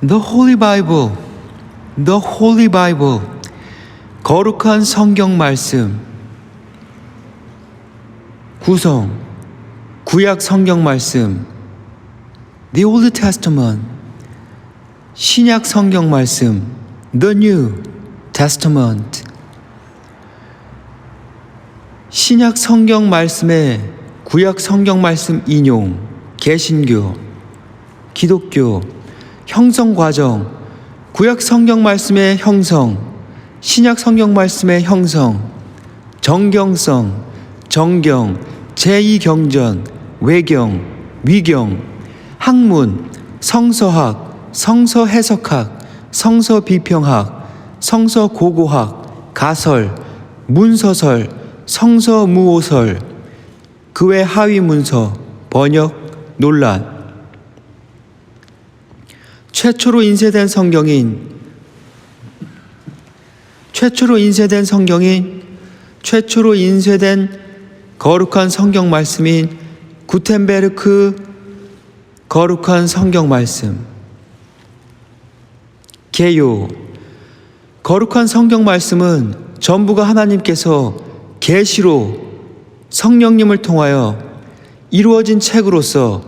The Holy Bible, The Holy Bible, 거룩한 성경 말씀. 구성, 구약 성경 말씀, The Old Testament, 신약 성경 말씀, The New Testament. 신약 성경 말씀의 구약 성경 말씀 인용, 개신교, 기독교, 형성 과정, 구약 성경 말씀의 형성, 신약 성경 말씀의 형성, 정경성, 정경, 제2경전, 외경, 위경, 학문, 성서학, 성서해석학, 성서비평학, 성서고고학, 가설, 문서설, 성서무오설, 그 외 하위문서, 번역, 논란. 최초로 인쇄된 성경인, 최초로 인쇄된 거룩한 성경 말씀인 구텐베르크 거룩한 성경 말씀. 개요, 거룩한 성경 말씀은 전부가 하나님께서 계시로 성령님을 통하여 이루어진 책으로서,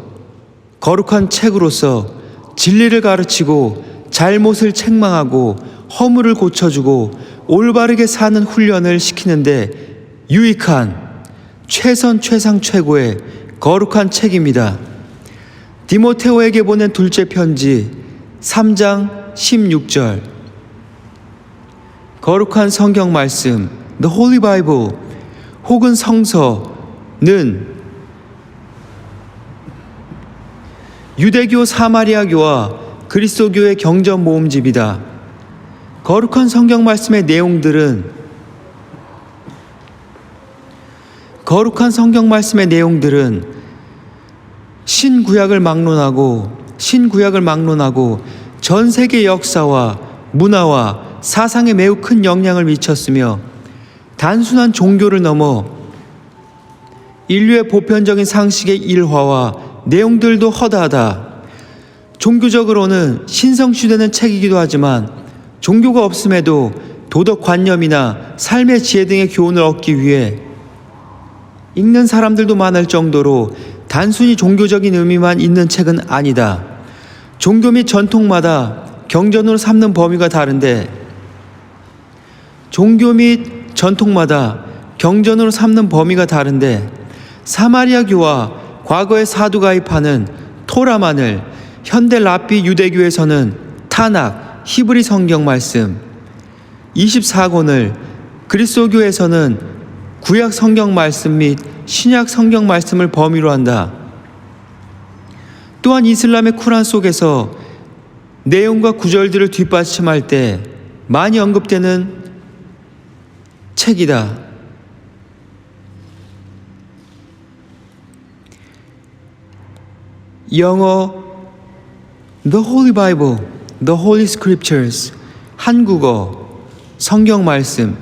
거룩한 책으로서 진리를 가르치고 잘못을 책망하고 허물을 고쳐주고 올바르게 사는 훈련을 시키는데 유익한 최선 최상 최고의 거룩한 책입니다. 디모테오에게 보낸 둘째 편지 3장 16절. 거룩한 성경 말씀 The Holy Bible 혹은 성서는 유대교 사마리아교와 그리스도교의 경전 모음집이다. 거룩한 성경 말씀의 내용들은 신구약을 막론하고 전 세계 역사와 문화와 사상에 매우 큰 영향을 미쳤으며 단순한 종교를 넘어 인류의 보편적인 상식의 일화와 내용들도 허다하다. 종교적으로는 신성시되는 책이기도 하지만 종교가 없음에도 도덕관념이나 삶의 지혜 등의 교훈을 얻기 위해 읽는 사람들도 많을 정도로 단순히 종교적인 의미만 있는 책은 아니다. 종교 및 전통마다 경전으로 삼는 범위가 다른데 사마리아교와 과거의 사두가이파는 토라만을, 현대 랍비 유대교에서는 타낙, 히브리 성경 말씀, 24권을, 그리스도교에서는 구약 성경 말씀 및 신약 성경 말씀을 범위로 한다. 또한 이슬람의 쿠란 속에서 내용과 구절들을 뒷받침할 때 많이 언급되는 책이다. 영어 The Holy Bible, The Holy Scriptures. 한국어 성경 말씀,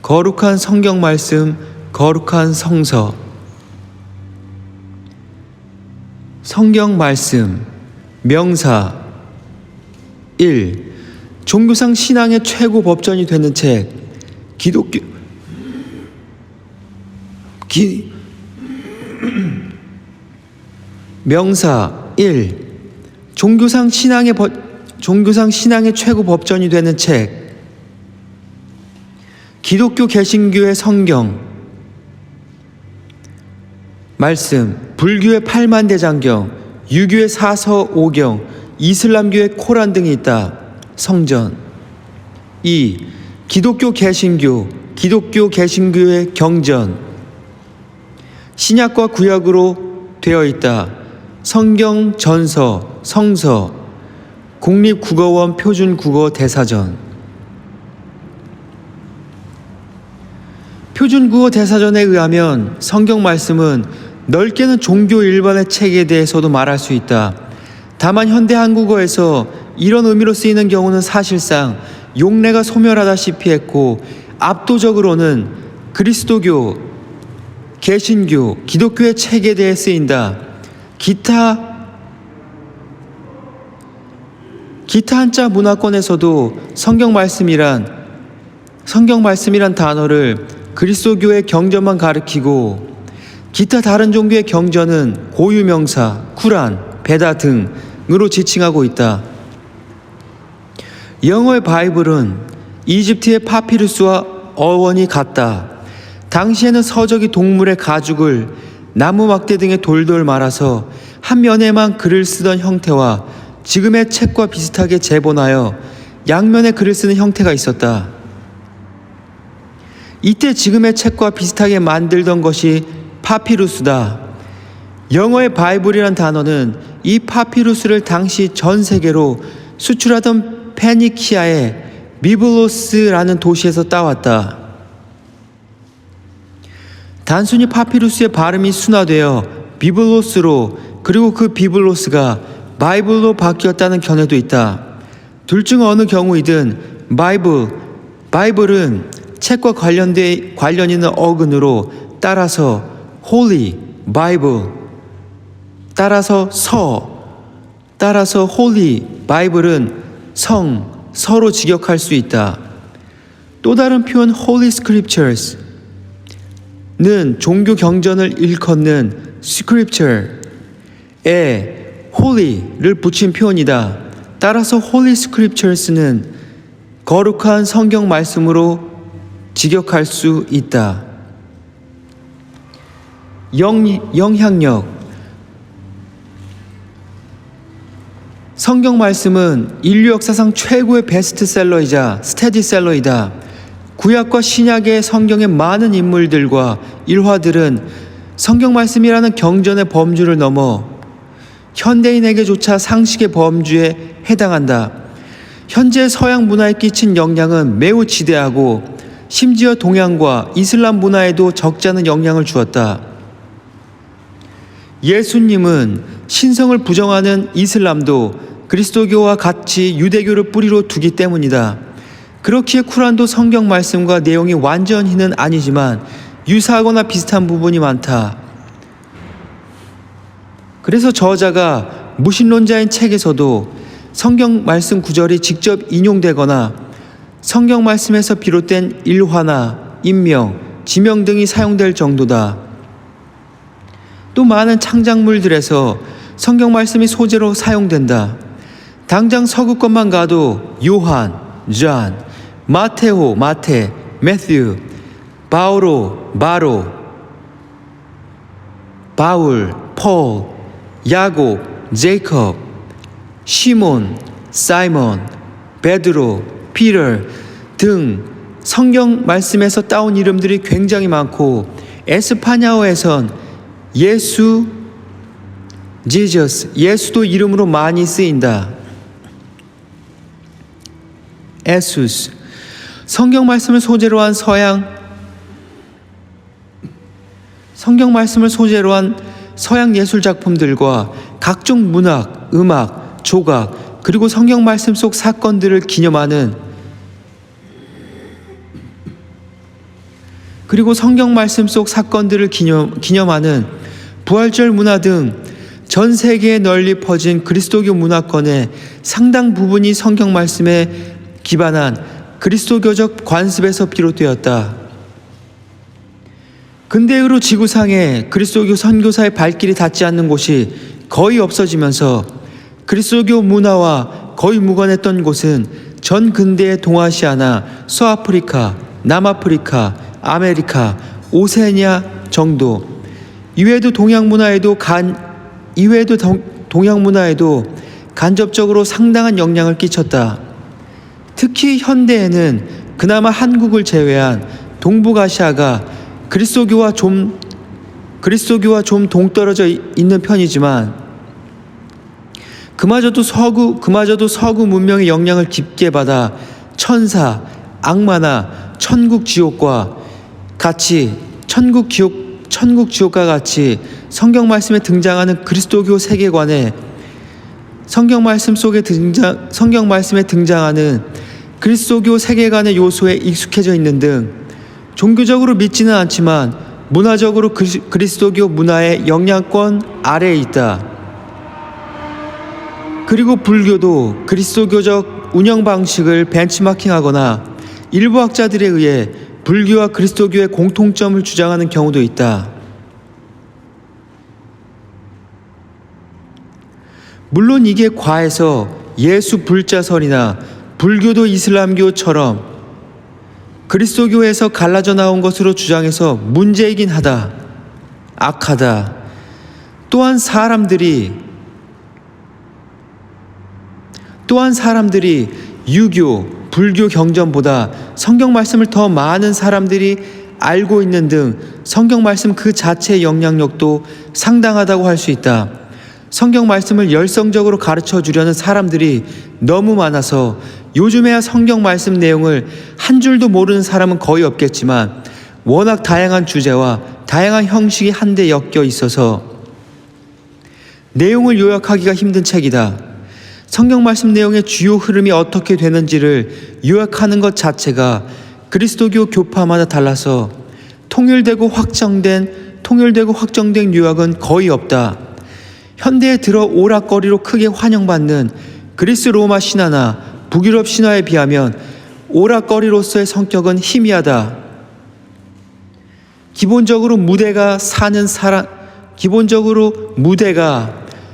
거룩한 성경 말씀, 거룩한 성서. 성경 말씀 명사 1. 종교상 신앙의 최고 법전이 되는 책. 기독교 명사 1. 종교상 신앙의 최고 법전이 되는 책. 기독교 개신교의 성경 말씀, 불교의 8만대장경, 유교의 사서 5경, 이슬람교의 코란 등이 있다. 성전. 2. 기독교 개신교의 경전. 신약과 구약으로 되어 있다. 성경 전서, 성서, 국립국어원 표준국어 대사전. 표준국어 대사전에 의하면 성경 말씀은 넓게는 종교 일반의 책에 대해서도 말할 수 있다. 다만 현대 한국어에서 이런 의미로 쓰이는 경우는 사실상 용례가 소멸하다시피 했고 압도적으로는 그리스도교, 개신교, 기독교의 책에 대해 쓰인다. 기타 기타 한자 문화권에서도 성경 말씀이란 단어를 그리스도교의 경전만 가리키고 기타 다른 종교의 경전은 고유명사, 쿠란, 베다 등으로 지칭하고 있다. 영어의 바이블은 이집트의 파피루스와 어원이 같다. 당시에는 서적이 동물의 가죽을 나무 막대 등에 돌돌 말아서 한 면에만 글을 쓰던 형태와 지금의 책과 비슷하게 재본하여 양면에 글을 쓰는 형태가 있었다. 이때 지금의 책과 비슷하게 만들던 것이 파피루스다. 영어의 바이블이란 단어는 이 파피루스를 당시 전 세계로 수출하던 페니키아의 미블로스라는 도시에서 따왔다. 단순히 파피루스의 발음이 순화되어 비블로스로, 그리고 그 비블로스가 바이블로 바뀌었다는 견해도 있다. 둘 중 어느 경우이든 바이블은 책과 관련 있는 어근으로 따라서 홀리, 바이블, 따라서 홀리, 바이블은 서로 직역할 수 있다. 또 다른 표현 Holy Scriptures는 종교 경전을 일컫는 Scripture에 Holy를 붙인 표현이다. 따라서 Holy Scriptures는 거룩한 성경 말씀으로 직역할 수 있다. 영향력. 성경 말씀은 인류 역사상 최고의 베스트셀러이자 스테디셀러이다. 구약과 신약의 성경의 많은 인물들과 일화들은 성경 말씀이라는 경전의 범주를 넘어 현대인에게조차 상식의 범주에 해당한다. 현재 서양 문화에 끼친 영향은 매우 지대하고 심지어 동양과 이슬람 문화에도 적지 않은 영향을 주었다. 예수님은 신성을 부정하는 이슬람도 그리스도교와 같이 유대교를 뿌리로 두기 때문이다. 그렇기에 쿠란도 성경 말씀과 내용이 완전히는 아니지만 유사하거나 비슷한 부분이 많다. 그래서 저자가 무신론자인 책에서도 성경 말씀 구절이 직접 인용되거나 성경 말씀에서 비롯된 일화나 인명, 지명 등이 사용될 정도다. 또 많은 창작물들에서 성경 말씀이 소재로 사용된다. 당장 서구 것만 가도 요한, 존, 마테오, 마태, 매튜, 바오로, 바로, 바울, 폴, 야곱, 제이콥, 시몬, 사이먼, 베드로, 피터 등 성경 말씀에서 따온 이름들이 굉장히 많고 에스파냐어에선 예수도 이름으로 많이 쓰인다. 에수스. 성경 말씀을 소재로 한 서양 예술 작품들과 각종 문학, 음악, 조각, 그리고 성경 말씀 속 사건들을 기념하는 부활절 문화 등 전 세계에 널리 퍼진 그리스도교 문화권의 상당 부분이 성경 말씀에 기반한 그리스도교적 관습에서 비롯되었다. 근대 이후로 지구상에 그리스도교 선교사의 발길이 닿지 않는 곳이 거의 없어지면서 그리스도교 문화와 거의 무관했던 곳은 전 근대의 동아시아나 서아프리카, 남아프리카, 아메리카, 오세아니아 정도. 이외에도 동양 문화에도 간접적으로 상당한 영향을 끼쳤다. 특히 현대에는 그나마 한국을 제외한 동북아시아가 그리스도교와 좀 동떨어져 있는 편이지만 그마저도 서구 문명의 영향을 깊게 받아 천사, 악마나 천국 지옥과 같이 성경 말씀에 등장하는 그리스도교 세계관에 성경 말씀에 등장하는 그리스도교 세계관의 요소에 익숙해져 있는 등 종교적으로 믿지는 않지만 문화적으로 그리스도교 문화의 영향권 아래에 있다. 그리고 불교도 그리스도교적 운영 방식을 벤치마킹하거나 일부 학자들에 의해 불교와 그리스도교의 공통점을 주장하는 경우도 있다. 물론 이게 과해서 예수 불자설이나 불교도 이슬람교처럼 그리스도교에서 갈라져 나온 것으로 주장해서 문제이긴 하다. 악하다. 또한 사람들이 유교, 불교 경전보다 성경 말씀을 더 많은 사람들이 알고 있는 등 성경 말씀 그 자체의 영향력도 상당하다고 할 수 있다. 성경 말씀을 열성적으로 가르쳐 주려는 사람들이 너무 많아서 요즘에야 성경 말씀 내용을 한 줄도 모르는 사람은 거의 없겠지만 워낙 다양한 주제와 다양한 형식이 한데 엮여 있어서 내용을 요약하기가 힘든 책이다. 성경 말씀 내용의 주요 흐름이 어떻게 되는지를 요약하는 것 자체가 그리스도교 교파마다 달라서 통일되고 확정된 요약은 거의 없다. 현대에 들어 오락거리로 크게 환영받는 그리스 로마 신화나 북유럽 신화에 비하면 오락거리로서의 성격은 희미하다. 기본적으로 무대가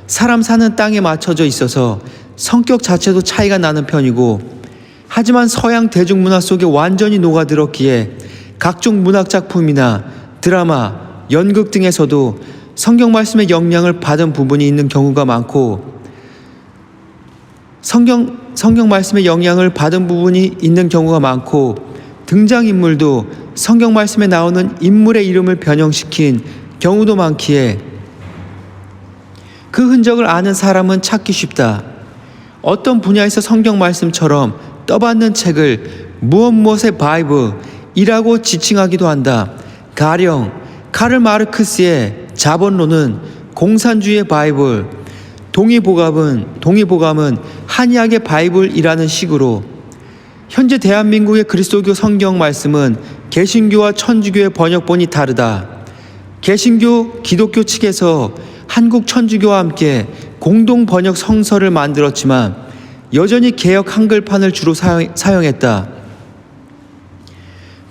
사람 사는 땅에 맞춰져 있어서 성격 자체도 차이가 나는 편이고, 하지만 서양 대중문화 속에 완전히 녹아들었기에 각종 문학작품이나 드라마, 연극 등에서도 성경 말씀의 영향을 받은 부분이 있는 경우가 많고, 성경 말씀의 영향을 받은 부분이 있는 경우가 많고, 등장인물도 성경 말씀에 나오는 인물의 이름을 변형시킨 경우도 많기에 그 흔적을 아는 사람은 찾기 쉽다. 어떤 분야에서 성경 말씀처럼 떠받는 책을 무엇의 바이블이라고 지칭하기도 한다. 가령 카를 마르크스의 자본론은 공산주의의 바이블, 동의보감은 한의학의 바이블이라는 식으로 현재 대한민국의 그리스도교 성경 말씀은 개신교와 천주교의 번역본이 다르다. 개신교, 기독교 측에서 한국 천주교와 함께 공동 번역 성서를 만들었지만 여전히 개역 한글판을 주로 사용했다.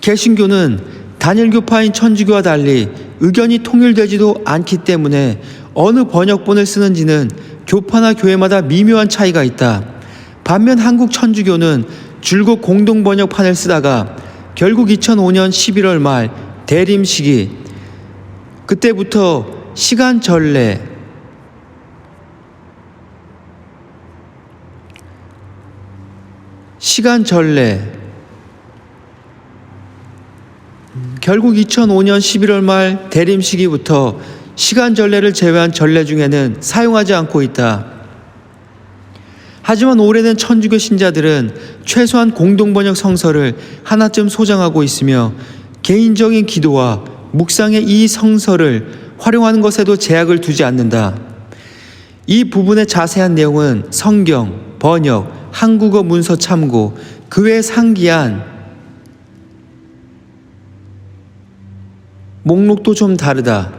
개신교는 단일교파인 천주교와 달리 의견이 통일되지도 않기 때문에 어느 번역본을 쓰는지는 교파나 교회마다 미묘한 차이가 있다. 반면 한국 천주교는 줄곧 공동 번역판을 쓰다가 결국 2005년 11월 말 대림 시기, 그때부터 시간 전례, 결국 2005년 11월 말 대림 시기부터 시간 전례를 제외한 전례 중에는 사용하지 않고 있다. 하지만 오래된 천주교 신자들은 최소한 공동번역 성서를 하나쯤 소장하고 있으며 개인적인 기도와 묵상에 이 성서를 활용하는 것에도 제약을 두지 않는다. 이 부분의 자세한 내용은 성경, 번역, 한국어 문서 참고, 그 외 상기한 목록도 좀 다르다.